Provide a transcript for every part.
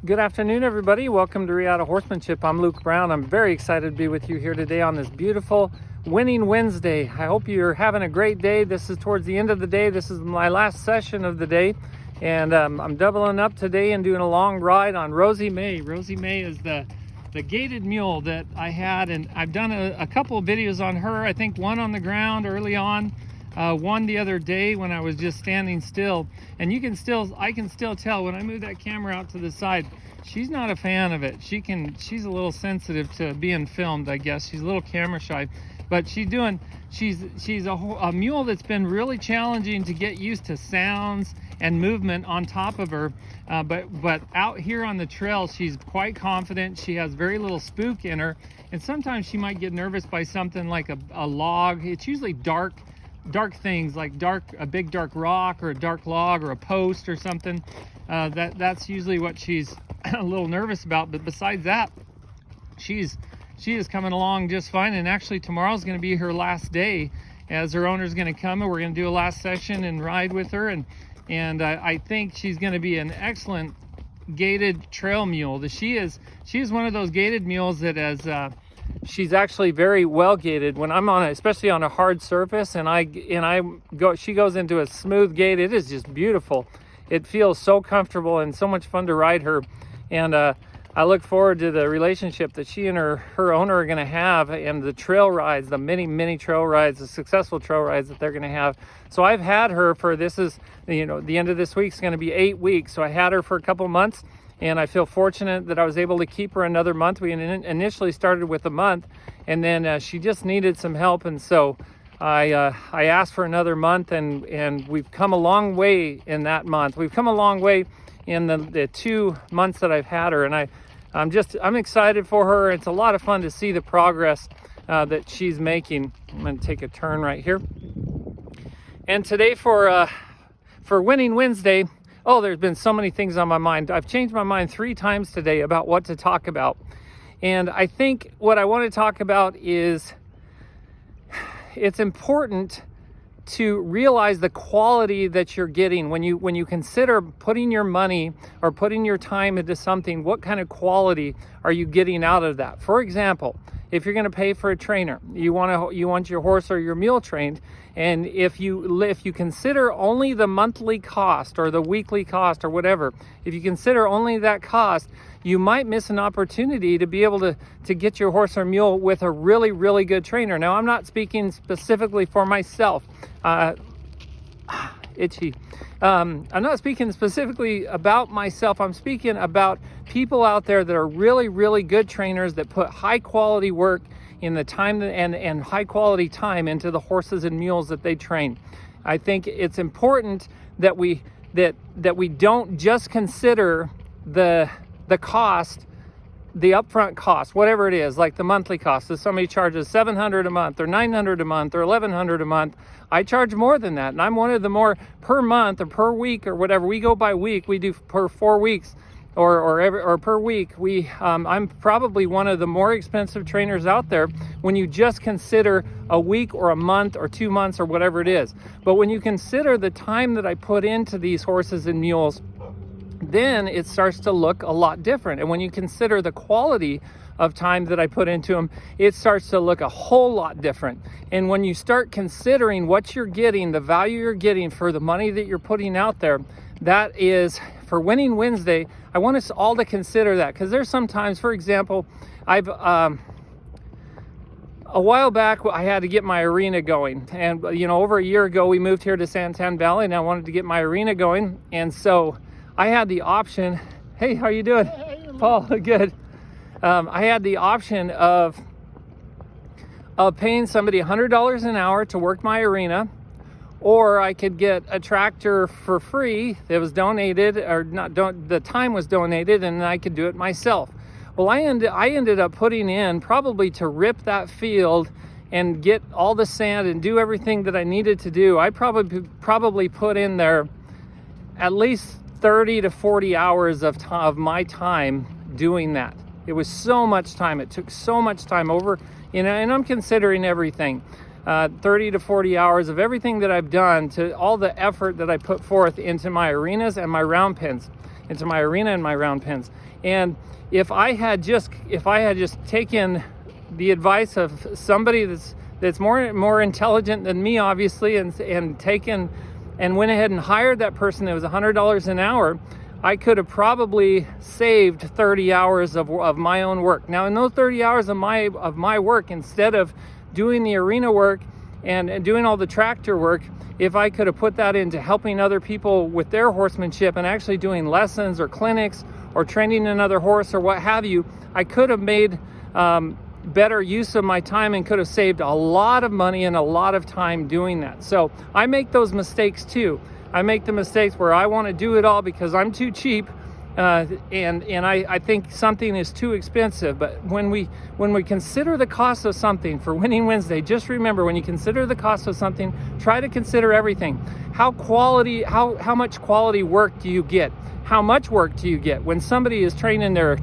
Good afternoon, everybody. Welcome to Reata Horsemanship. I'm Luke Brown. I'm very excited to be with you here today on this beautiful Winning Wednesday. I hope you're having a great day. This is towards the end of the day. This is my last session of the day, and I'm doubling up today and doing a long ride on Rosie May. Rosie May is the gaited mule that I had, and I've done a couple of videos on her. I think one on the ground early on, one the other day when I was just standing still, and I can still tell when I move that camera out to the side, she's not a fan of it. She's a little sensitive to being filmed, I guess. She's a little camera shy, but she's a mule that's been really challenging to get used to sounds and movement on top of her, but out here on the trail she's quite confident. She has very little spook in her, and sometimes she might get nervous by something like a log. It's usually dark things like a big dark rock or a dark log or a post or something. That's usually what she's a little nervous about. But besides that, she is coming along just fine. And actually tomorrow's going to be her last day, as her owner's going to come and we're going to do a last session and ride with her. And I think she's going to be an excellent gaited trail mule. She is one of those gaited mules that she's actually very well gaited. When I'm especially on a hard surface, she goes into a smooth gait, it is just beautiful. It feels so comfortable and so much fun to ride her. And I look forward to the relationship that she and her owner are going to have, and the trail rides, the many trail rides, the successful trail rides that they're going to have. So I've had her for, the end of this week's going to be 8 weeks. So I had her for a couple months, and I feel fortunate that I was able to keep her another month. We initially started with a month, and then she just needed some help, and so I asked for another month, and we've come a long way in that month. We've come a long way in the 2 months that I've had her, and I'm excited for her. It's a lot of fun to see the progress that she's making. I'm going to take a turn right here. And today for Winning Wednesday, there's been so many things on my mind. I've changed my mind 3 times today about what to talk about. And I think what I want to talk about is it's important to realize the quality that you're getting when you consider putting your money or putting your time into something. What kind of quality are you getting out of that? For example, if you're going to pay for a trainer, you want your horse or your mule trained, and if you consider only the monthly cost or the weekly cost or whatever, if you consider only that cost, you might miss an opportunity to be able to get your horse or mule with a really good trainer. Now, I'm not speaking specifically for myself. Itchy. I'm not speaking specifically about myself. I'm speaking about people out there that are really good trainers that put high quality work in the time and high quality time into the horses and mules that they train. I think it's important that we don't just consider the cost, the upfront cost, whatever it is, like the monthly cost. If somebody charges $700 a month or $900 a month or $1,100 a month, I charge more than that. And I'm one of the more per month or per week or whatever. We go by week. We do per 4 weeks or per week. I'm probably one of the more expensive trainers out there when you just consider a week or a month or 2 months or whatever it is. But when you consider the time that I put into these horses and mules, then it starts to look a lot different. And when you consider the quality of time that I put into them, it starts to look a whole lot different. And when you start considering what you're getting, the value you're getting for the money that you're putting out there, that is, for Winning Wednesday, I want us all to consider that. Because there's sometimes, for example, a while back, I had to get my arena going. And, over a year ago, we moved here to Santan Valley, and I wanted to get my arena going. And so I had the option. Hey, how you doing? Hey, Paul, good. I had the option of paying somebody $100 an hour to work my arena, or I could get a tractor for free that was donated, or not, the time was donated, and I could do it myself. Well, I ended up putting in, probably to rip that field and get all the sand and do everything that I needed to do, I probably put in there at least 30 to 40 hours of my time doing that. It was so much time. It took so much time over, and I'm considering everything. 30 to 40 hours of everything that I've done, to all the effort that I put forth into my arenas and my round pens. into my arena and my round pens. And if I had just taken the advice of somebody that's more intelligent than me, obviously, and went ahead and hired that person that was $100 an hour, I could have probably saved 30 hours of my own work. Now, in those 30 hours of my work, instead of doing the arena work and doing all the tractor work, if I could have put that into helping other people with their horsemanship and actually doing lessons or clinics or training another horse or what have you, I could have made better use of my time and could have saved a lot of money and a lot of time doing that. So I make those mistakes too. I make the mistakes where I want to do it all because I'm too cheap, and I think something is too expensive. But when we consider the cost of something for Winning Wednesday, just remember, when you consider the cost of something, try to consider everything. How much quality work do you get? How much work do you get? When somebody is training their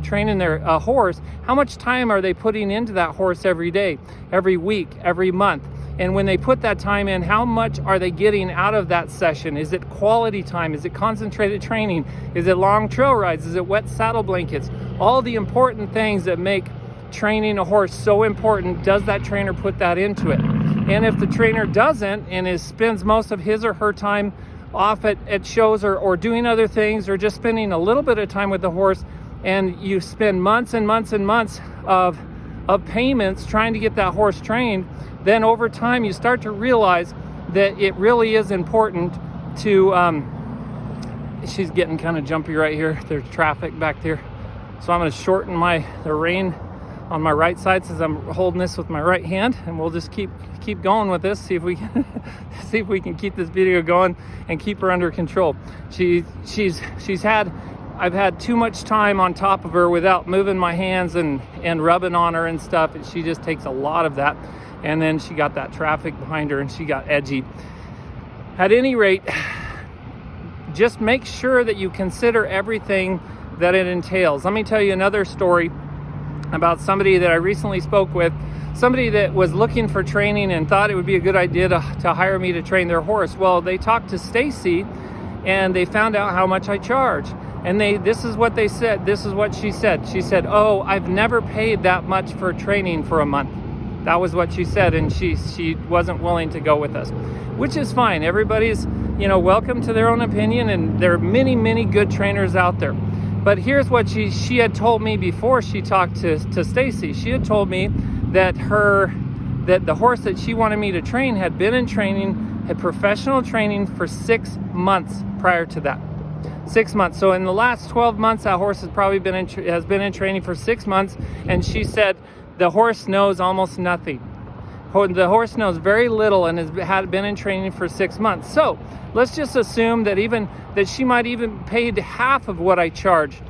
horse, how much time are they putting into that horse every day, every week, every month? And when they put that time in, how much are they getting out of that session? Is it quality time? Is it concentrated training? Is it long trail rides? Is it wet saddle blankets? All the important things that make training a horse so important, does that trainer put that into it? And if the trainer doesn't and spends most of his or her time off at shows or doing other things, or just spending a little bit of time with the horse, and you spend months and months and months of payments trying to get that horse trained, then over time you start to realize that it really is important to she's getting kind of jumpy right here. There's traffic back there, so I'm going to shorten the rein on my right side since I'm holding this with my right hand, and we'll just keep going with this, see if we can keep this video going and keep her under control. I've had too much time on top of her without moving my hands and rubbing on her and stuff, and she just takes a lot of that. And then she got that traffic behind her and she got edgy. At any rate, just make sure that you consider everything that it entails. Let me tell you another story about somebody that I recently spoke with, somebody that was looking for training and thought it would be a good idea to hire me to train their horse. Well, they talked to Stacy and they found out how much I charge. And this is what they said. This is what she said. She said, "Oh, I've never paid that much for training for a month." That was what she said, and she wasn't willing to go with us, which is fine. Everybody's, welcome to their own opinion, and there are many, many good trainers out there. But here's what she had told me before she talked to Stacy. She had told me that the horse that she wanted me to train had been in training, had professional training for 6 months prior to that. 6 months. So in the last 12 months, that horse has probably been in training for 6 months, and she said the horse knows almost nothing. The horse knows very little and had been in training for 6 months. So let's just assume that she might even paid half of what I charge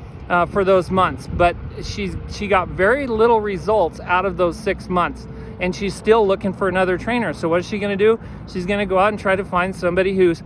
for those months, but she got very little results out of those 6 months, and she's still looking for another trainer. So what is she going to do? She's going to go out and try to find somebody who's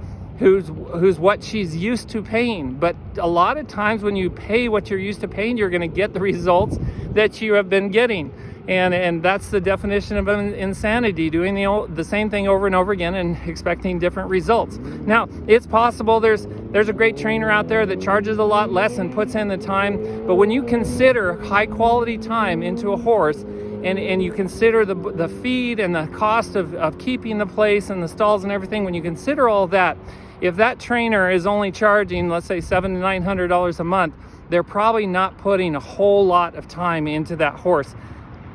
what she's used to paying. But a lot of times when you pay what you're used to paying, you're going to get the results that you have been getting. And that's the definition of insanity, doing the same thing over and over again and expecting different results. Now, it's possible there's a great trainer out there that charges a lot less and puts in the time, but when you consider high quality time into a horse, and you consider the feed and the cost of keeping the place and the stalls and everything, when you consider all that, if that trainer is only charging, let's say, $700 to $900 a month, they're probably not putting a whole lot of time into that horse.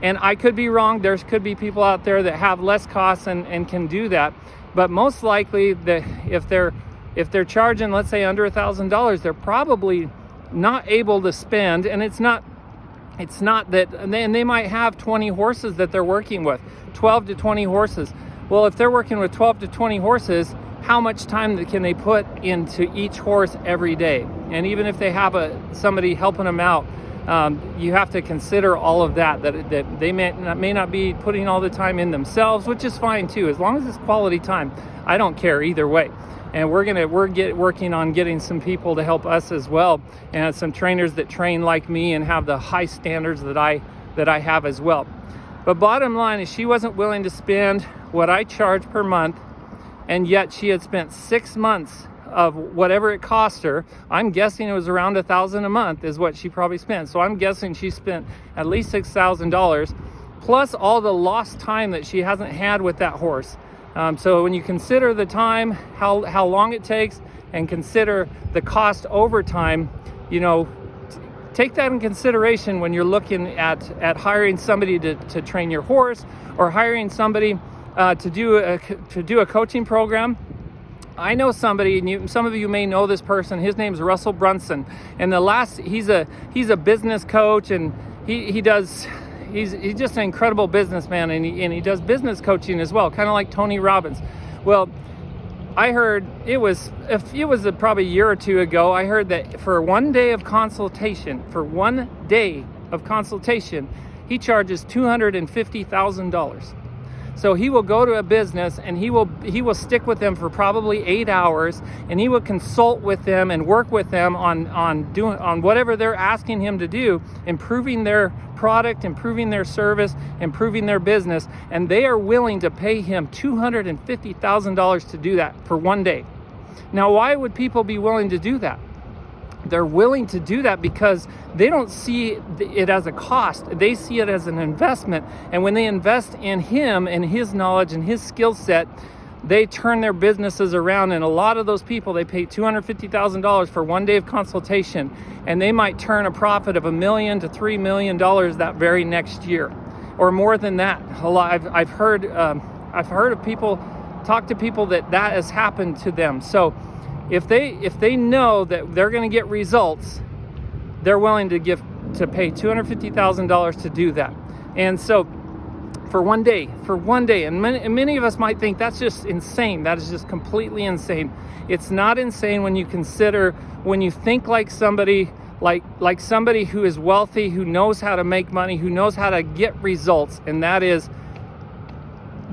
And I could be wrong. There could be people out there that have less costs and can do that. But most likely, if they're charging, let's say, under $1,000, they're probably not able to spend. And it's not that, and they might have 20 horses that they're working with, 12 to 20 horses. Well, if they're working with 12 to 20 horses, how much time can they put into each horse every day? And even if they have somebody helping them out, you have to consider all of that they may not be putting all the time in themselves, which is fine too, as long as it's quality time. I don't care either way. And we're working on getting some people to help us as well, and some trainers that train like me and have the high standards that I have as well. But bottom line is, she wasn't willing to spend what I charge per month, and yet she had spent 6 months of whatever it cost her. I'm guessing it was around $1,000 a month is what she probably spent. So I'm guessing she spent at least $6,000 plus all the lost time that she hasn't had with that horse. So when you consider the time, how long it takes, and consider the cost over time, you know, take that in consideration when you're looking at hiring somebody to train your horse, or hiring somebody to do a coaching program. I know somebody, and some of you may know this person. His name's Russell Brunson, and he's a business coach, and he's just an incredible businessman, and he does business coaching as well, kind of like Tony Robbins. Well, I heard probably a year or two ago, I heard that for 1 day of consultation, he charges $250,000. So he will go to a business and he will stick with them for probably 8 hours, and he will consult with them and work with them on whatever they're asking him to do, improving their product, improving their service, improving their business, and they are willing to pay him $250,000 to do that for 1 day. Now, why would people be willing to do that? They're willing to do that because they don't see it as a cost. They see it as an investment. And when they invest in him and his knowledge and his skill set, they turn their businesses around. And a lot of those people, they pay $250,000 for 1 day of consultation, and they might turn a profit of $1 million to $3 million that very next year, or more than that. I've heard of people talk to people that has happened to them. So if they know that they're going to get results, they're willing to pay $250,000 to do that. And so for 1 day, and many of us might think that's just insane. That is just completely insane. It's not insane when you think like somebody like somebody who is wealthy, who knows how to make money, who knows how to get results, and that is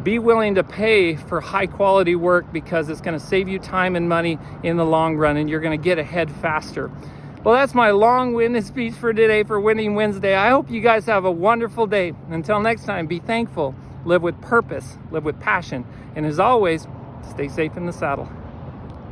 be willing to pay for high quality work, because it's going to save you time and money in the long run, and you're going to get ahead faster. Well, that's my long-winded speech for today for Winning Wednesday. I hope you guys have a wonderful day. Until next time, be thankful, live with purpose, live with passion, and as always, stay safe in the saddle.